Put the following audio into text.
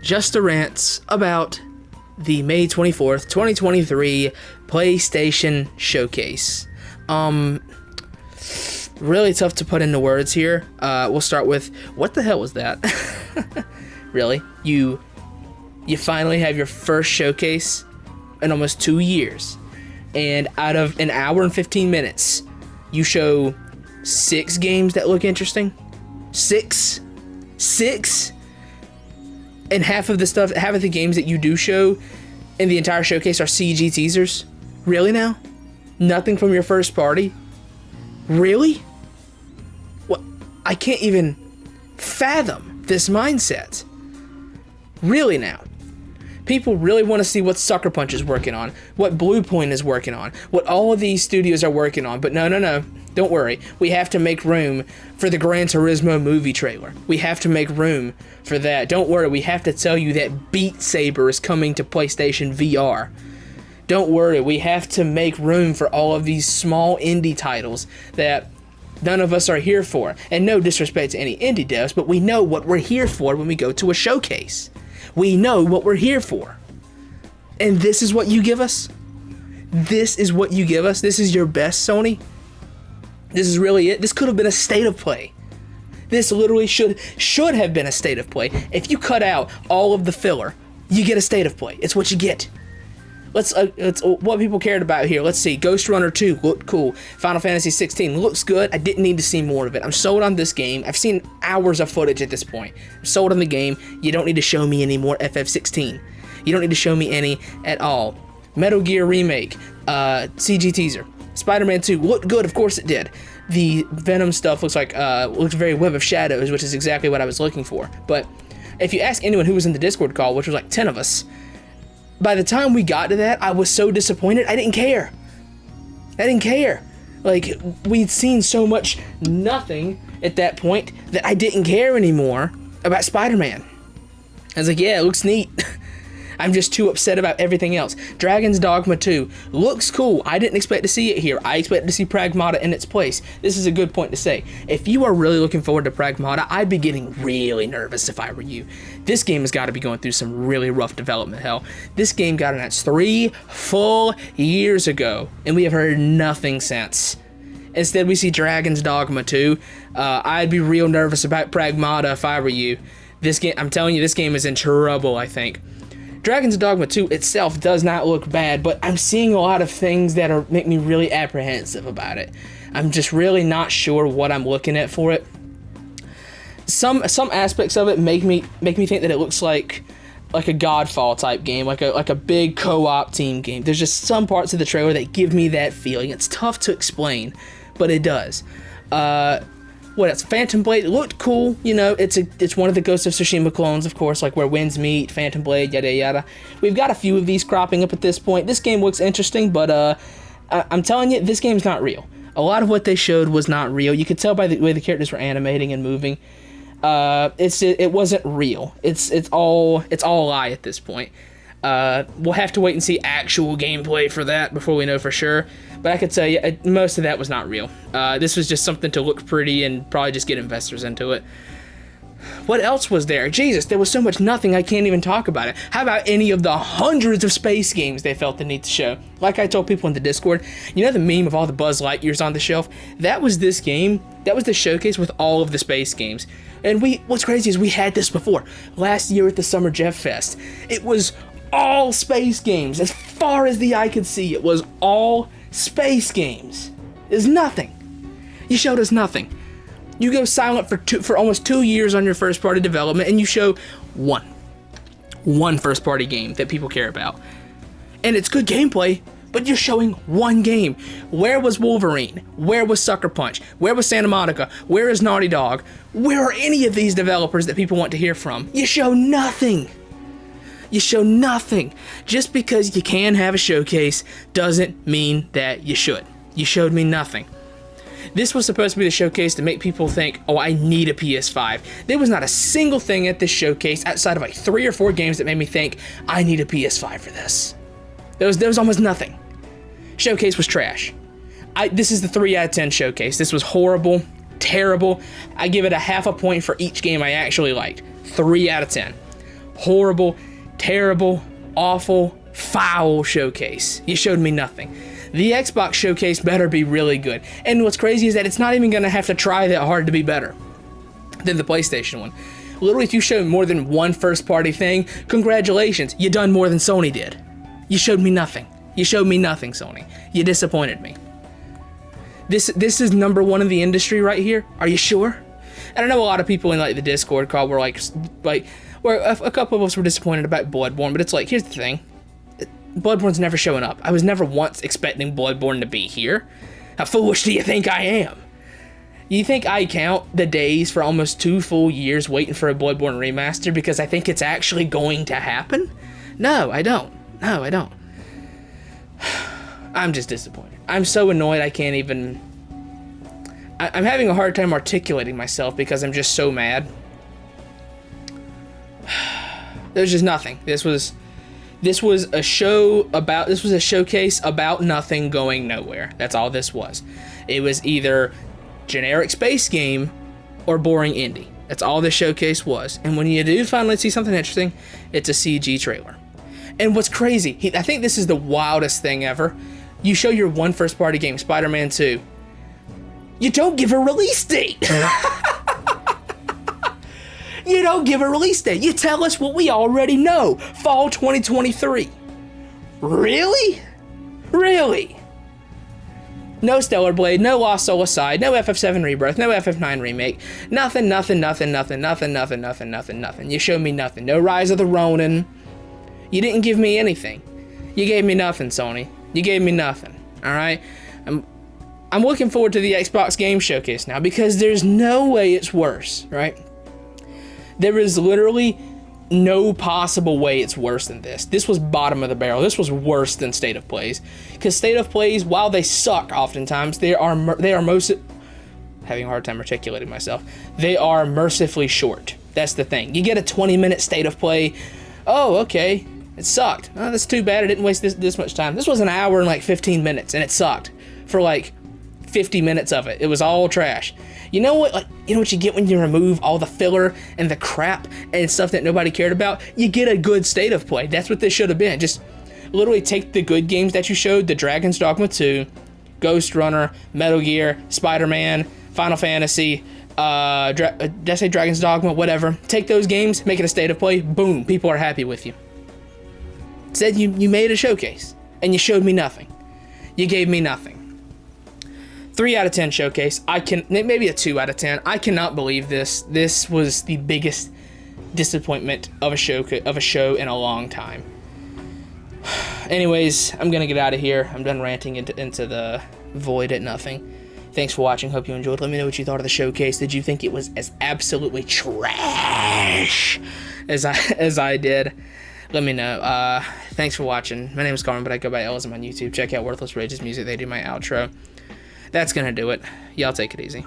just a rant about the May 24th, 2023 PlayStation Showcase. Really tough to put into words here. We'll start with, what the hell was that? Really? You finally have your first showcase in almost 2 years, and out of an hour and 15 minutes, you show 6 games that look interesting? 6? And half of the games that you do show in the entire showcase are CG teasers? Really now? Nothing from your first party? Really? What? I can't even fathom this mindset. Really now? People really want to see what Sucker Punch is working on, what Bluepoint is working on, what all of these studios are working on. But no. Don't worry. We have to make room for the Gran Turismo movie trailer. We have to make room for that. Don't worry. We have to tell you that Beat Saber is coming to PlayStation VR. Don't worry. We have to make room for all of these small indie titles that none of us are here for. And no disrespect to any indie devs, but we know what we're here for when we go to a showcase. We know what we're here for. And this is what you give us? This is what you give us? This is your best, Sony? This is really it? This could have been a state of play. This literally should have been a state of play. If you cut out all of the filler, you get a state of play. It's what you get. Let's what people cared about here. Let's see. Ghost Runner 2 looked cool. Final Fantasy 16 looks good. I didn't need to see more of it. I'm sold on this game. I've seen hours of footage at this point. I'm sold on the game. You don't need to show me any more FF16. You don't need to show me any at all. Metal Gear Remake, CG teaser. Spider-Man 2 looked good. Of course it did. The Venom stuff looks very Web of Shadows, which is exactly what I was looking for. But if you ask anyone who was in the Discord call, which was like 10 of us, by the time we got to that, I was so disappointed. I didn't care. Like, we'd seen so much nothing at that point that I didn't care anymore about Spider-Man. I was like, yeah, it looks neat. I'm just too upset about everything else. Dragon's Dogma 2 looks cool. I didn't expect to see it here. I expected to see Pragmata in its place. This is a good point to say. If you are really looking forward to Pragmata, I'd be getting really nervous if I were you. This game has got to be going through some really rough development hell. This game got announced 3 full years ago, and we have heard nothing since. Instead, we see Dragon's Dogma 2. I'd be real nervous about Pragmata if I were you. This game, I'm telling you, this game is in trouble, I think. Dragon's Dogma 2 itself does not look bad, but I'm seeing a lot of things that make me really apprehensive about it. I'm just really not sure what I'm looking at for it. Some aspects of it make me think that it looks like a Godfall type game, like a big co-op team game. There's just some parts of the trailer that give me that feeling. It's tough to explain, but it does. What else? Phantom Blade looked cool. You know, it's one of the Ghost of Tsushima clones, of course, like where winds meet, Phantom Blade, yada yada. We've got a few of these cropping up at this point. This game looks interesting, but I'm telling you, this game's not real. A lot of what they showed was not real. You could tell by the way the characters were animating and moving. It wasn't real. It's all a lie at this point. We'll have to wait and see actual gameplay for that before we know for sure. But I could tell you, most of that was not real. This was just something to look pretty and probably just get investors into it. What else was there? Jesus, there was so much nothing, I can't even talk about it. How about any of the hundreds of space games they felt the need to show? Like I told people in the Discord, you know the meme of all the Buzz Lightyears on the shelf? That was this game. That was the showcase with all of the space games. And what's crazy is we had this before. Last year at the Summer Jeff Fest. It was all space games. As far as the eye could see, it was all space games. There's nothing. You showed us nothing. You go silent for almost 2 years on your first party development, and you show one first party game that people care about. And it's good gameplay, but you're showing one game. Where was Wolverine? Where was Sucker Punch? Where was Santa Monica? Where is Naughty Dog? Where are any of these developers that people want to hear from? You show nothing. You show nothing. Just because you can have a showcase doesn't mean that you should. You showed me nothing. This was supposed to be the showcase to make people think, oh, I need a PS5. There was not a single thing at this showcase outside of like 3 or 4 games that made me think, I need a PS5 for this. There was almost nothing. Showcase was trash. This is the 3 out of 10 showcase. This was horrible, terrible. I give it a half a point for each game I actually liked. 3 out of 10. horrible, terrible, awful, foul showcase. You showed me nothing. The Xbox showcase better be really good. And what's crazy is that it's not even going to have to try that hard to be better than the PlayStation one. Literally, if you show more than one first-party thing, congratulations, you done more than Sony did. You showed me nothing. You showed me nothing, Sony. You disappointed me. This is number one in the industry right here. Are you sure? And I know a lot of people in like the Discord call were like where a couple of us were disappointed about Bloodborne, but it's like, here's the thing. Bloodborne's never showing up. I was never once expecting Bloodborne to be here. How foolish do you think I am? You think I count the days for almost 2 full years waiting for a Bloodborne remaster because I think it's actually going to happen? No, I don't. No, I don't. I'm just disappointed. I'm so annoyed I can't even... I'm having a hard time articulating myself because I'm just so mad. There's just nothing. This was a showcase about nothing going nowhere. That's all this was. It was either generic space game or boring indie. That's all this showcase was. And when you do finally see something interesting, it's a CG trailer. And what's crazy, I think this is the wildest thing ever. You show your one first party game, Spider-Man 2. You don't give a release date. You don't give a release date. You tell us what we already know. Fall 2023. Really? Really? No Stellar Blade, no Lost Soul Aside, no FF7 Rebirth, no FF9 Remake. Nothing. You showed me nothing. No Rise of the Ronin. You didn't give me anything. You gave me nothing, Sony. You gave me nothing. Alright? I'm looking forward to the Xbox Game Showcase now because there's no way it's worse, right? There is literally no possible way it's worse than this. This was bottom of the barrel. This was worse than State of Plays. Because State of Plays, while they suck oftentimes, they are most... Having a hard time articulating myself. They are mercifully short. That's the thing. You get a 20-minute State of Play. Oh, okay. It sucked. Oh, that's too bad. I didn't waste this much time. This was an hour and like 15 minutes, and it sucked for like 50 minutes of it. It was all trash. You know what? Like, you know what you get when you remove all the filler and the crap and stuff that nobody cared about? You get a good State of Play. That's what this should have been. Just literally take the good games that you showed, the Dragon's Dogma 2, Ghost Runner, Metal Gear, Spider-Man, Final Fantasy, did I say Dragon's Dogma? Whatever. Take those games, make it a State of Play, boom, people are happy with you. Said you made a showcase, and you showed me nothing. You gave me nothing. 3 out of 10 showcase. Maybe a 2 out of 10. I cannot believe this. This was the biggest disappointment of a show in a long time. Anyways, I'm gonna get out of here. I'm done ranting into the void at nothing. Thanks for watching. Hope you enjoyed. Let me know what you thought of the showcase. Did you think it was as absolutely trash as I did? Let me know. Thanks for watching. My name is Carmen, but I go by Ellism on YouTube. Check out Worthless Rage's music. They do my outro. That's gonna do it. Y'all take it easy.